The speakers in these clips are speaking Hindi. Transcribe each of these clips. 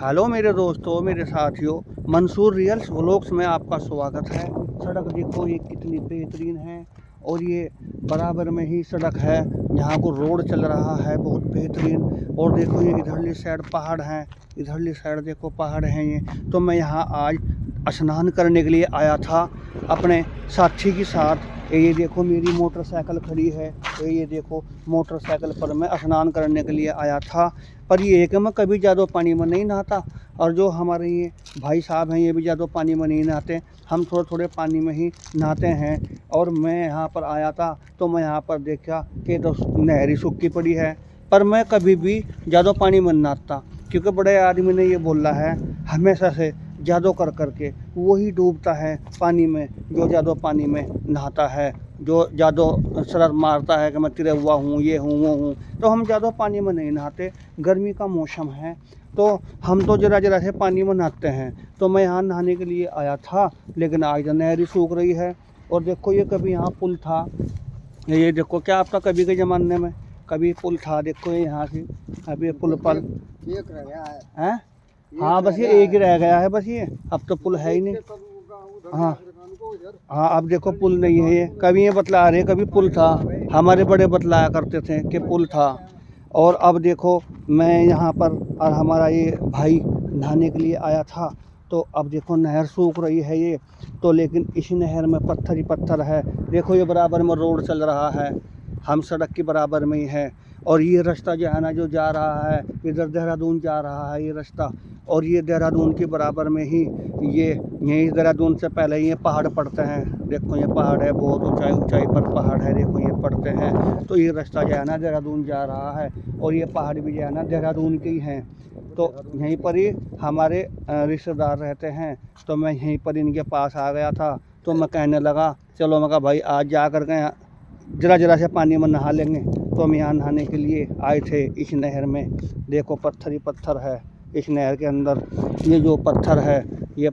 हेलो मेरे दोस्तों, मेरे साथियों, मंसूर रियल्स व्लॉग्स में आपका स्वागत है। सड़क देखो ये कितनी बेहतरीन है और ये बराबर में ही सड़क है। यहाँ को रोड चल रहा है बहुत बेहतरीन। और देखो ये इधरली साइड पहाड़ हैं, इधरली साइड देखो पहाड़ हैं ये। तो मैं यहाँ आज स्नान करने के लिए आया था अपने साथी के साथ। ये देखो मेरी मोटरसाइकिल खड़ी है, ये देखो मोटरसाइकिल पर मैं स्नान करने के लिए आया था। पर ये है कि मैं कभी ज़्यादा पानी में नहीं नहाता, और जो हमारे ये भाई साहब हैं ये भी ज़्यादा पानी में नहीं नहाते, हम थोड़े थोड़े पानी में ही नहाते हैं। और मैं यहाँ पर आया था तो मैं यहाँ पर देखा कि तो नहरी सूखी पड़ी है, पर मैं कभी भी ज़्यादा पानी में नहाता, क्योंकि बड़े आदमी ने ये बोला है हमेशा से ज़्यादा कर करके वही डूबता है पानी में जो ज़्यादा पानी में नहाता है, जो ज़्यादा शरारत मारता है कि मैं तिरे हुआ हूँ, ये हूँ वो हूँ। तो हम ज़्यादा पानी में नहीं नहाते। गर्मी का मौसम है तो हम तो जरा जरा से पानी में नहाते हैं। तो मैं यहाँ नहाने के लिए आया था, लेकिन आज नहर सूख रही है। और देखो ये कभी यहाँ पुल था, ये देखो क्या आपका कभी के ज़माने में कभी पुल था। देखो ये यहाँ से अभी पुल पर एक रह गया है। हैं। हाँ बस ये एक ही रह गया है बस, ये अब तो पुल है ही नहीं। हाँ हाँ, अब देखो पुल नहीं है ये। कभी ये बतला रहे कभी पुल था, हमारे बड़े बतलाया करते थे कि पुल था। और अब देखो मैं यहाँ पर और हमारा ये भाई नहाने के लिए आया था। तो अब देखो नहर सूख रही है ये तो, लेकिन इस नहर में पत्थर ही पत्थर है। देखो ये बराबर में रोड चल रहा है, हम सड़क के बराबर में ही है। और ये रास्ता जो है ना जो जा रहा है इधर देहरादून जा रहा है ये रास्ता। और ये देहरादून के बराबर में ही ये यहीं देहरादून से पहले ये पहाड़ पड़ते हैं। देखो ये पहाड़ है, बहुत ऊंचाई ऊंचाई पर पहाड़ है, देखो ये पड़ते हैं। तो ये रास्ता जो है ना देहरादून जा रहा है, और ये पहाड़ भी जो है ना देहरादून के ही हैं। तो यहीं पर ही हमारे रिश्तेदार रहते हैं। तो मैं यहीं पर इनके पास आ गया था। तो मैं कहने लगा चलो, मैं कहा भाई आज जा कर के जरा जरा से पानी में नहा लेंगे। तो हम यहाँ नहाने के लिए आए थे इस नहर में। देखो पत्थर ही पत्थर है इस नहर के अंदर। ये जो पत्थर है ये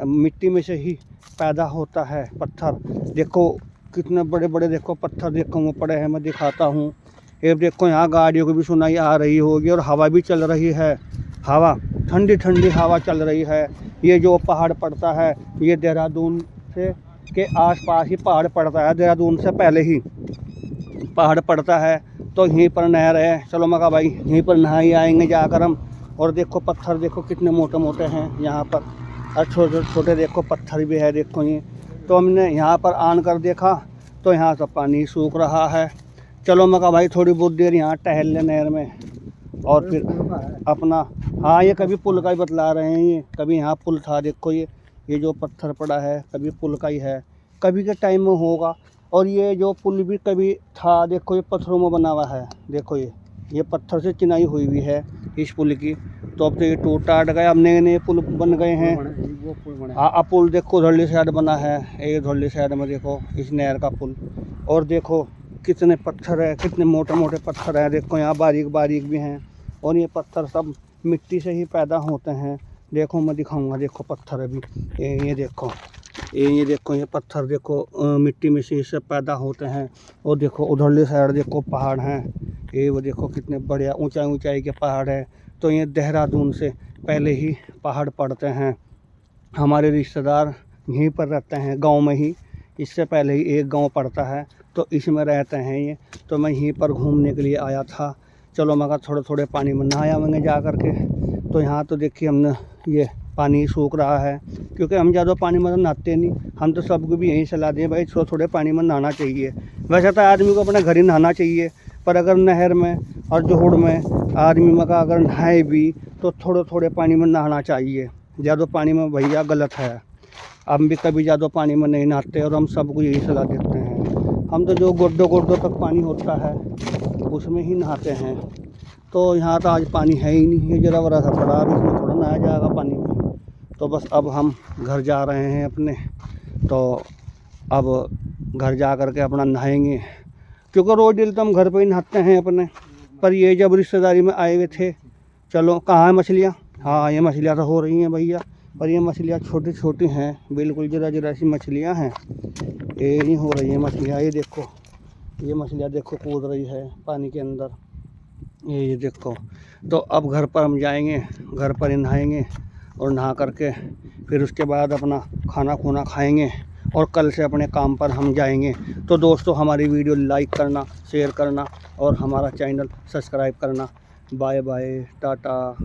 मिट्टी में से ही पैदा होता है पत्थर। देखो कितने बड़े बड़े देखो पत्थर देखो वो पड़े हैं, मैं दिखाता हूँ। ये देखो यहाँ गाड़ियों की भी सुनाई आ रही होगी, और हवा भी चल रही है। हवा ठंडी ठंडी हवा चल रही है। ये जो पहाड़ पड़ता है ये देहरादून से के आसपास ही पहाड़ पड़ता है, देहरादून से पहले ही पहाड़ पड़ता है। तो यहीं पर नहर है। चलो मैं कहा भाई यहीं पर नहा ही आएंगे जाकर हम। और देखो पत्थर देखो कितने मोटे मोटे हैं यहाँ पर, और छोटे छोटे देखो पत्थर भी है देखो ये। तो हमने यहाँ पर आन कर देखा तो यहाँ से पानी सूख रहा है। चलो मैं कहा भाई थोड़ी बहुत देर यहाँ टहल ले नहर में, और फिर अपना। हाँ ये कभी पुल का ही बतला रहे हैं, ये कभी यहाँ पुल था। देखो ये जो पत्थर पड़ा है कभी पुल का ही है, कभी के टाइम में होगा। और ये जो पुल भी कभी था, देखो ये पत्थरों में बना हुआ है। देखो ये पत्थर से चिनाई हुई हुई है इस पुल की। तो अब तो ये टूट टाट गया, अब नए नए पुल बन गए हैं। हाँ अब पुल देखो उधरली साइड बना है, ये उधरली साइड में देखो इस नहर का पुल। और देखो कितने पत्थर है, कितने मोटे मोटे पत्थर हैं। देखो यहाँ बारीक बारीक भी हैं, और ये पत्थर सब मिट्टी से ही पैदा होते हैं। देखो मैं दिखाऊंगा, देखो पत्थर अभी ये देखो ये देखो ये पत्थर देखो मिट्टी में से इससे पैदा होते हैं। और देखो उधरली साइड देखो पहाड़ हैं, ये वो देखो कितने बढ़िया ऊंचाई ऊंचाई के पहाड़ हैं। तो ये देहरादून से पहले ही पहाड़ पड़ते हैं। हमारे रिश्तेदार यहीं पर रहते हैं गांव में ही, इससे पहले ही एक गांव पड़ता है तो इसमें रहते हैं ये। तो मैं यहीं पर घूमने के लिए आया था। चलो मैं कहा थोड़े थोड़े पानी में नहा आवेंगे जा कर के। तो यहाँ तो देखिए हमने ये पानी सूख रहा है, क्योंकि हम ज़्यादा पानी में तो नहाते नहीं। हम तो सबको भी यही सलाह दें भाई थोड़े थोड़े पानी में नहाना चाहिए। वैसे तो आदमी को अपने घर ही नहाना चाहिए, पर अगर नहर में और जोहड़ में आदमी में का अगर नहाए भी तो थोड़े थोड़े पानी में नहाना चाहिए। ज़्यादा पानी में भैया गलत है। हम भी कभी ज़्यादा पानी में नहीं नहाते, और हम सबको यही सलाह देते हैं। हम तो जो गोड्डों गोड्डों तक पानी होता है उसमें ही नहाते हैं। तो यहाँ तो आज पानी है ही नहीं, ये जरा वरा सा पड़ा, अब इसमें थोड़ा नहाया जाएगा पानी में। तो बस अब हम घर जा रहे हैं अपने। तो अब घर जा कर के अपना नहाएंगे, क्योंकि रोज़ डेली तो हम घर पे ही नहाते हैं अपने। पर ये जब रिश्तेदारी में आए हुए थे, चलो कहाँ है मछलियाँ। हाँ ये मछलियाँ तो हो रही हैं भैया, पर ये मछलियाँ छोटी छोटी हैं, बिल्कुल जरा जरा सी मछलियाँ हैं, ये नहीं हो रही है मछलियाँ। ये देखो ये मछलियाँ देखो कूद रही है पानी के अंदर। ये देखो। तो अब घर पर हम जाएंगे, घर पर ही नहाएंगे और नहा करके फिर उसके बाद अपना खाना खूना खाएंगे और कल से अपने काम पर हम जाएंगे। तो दोस्तों हमारी वीडियो लाइक करना, शेयर करना और हमारा चैनल सब्सक्राइब करना। Bye bye, Tata.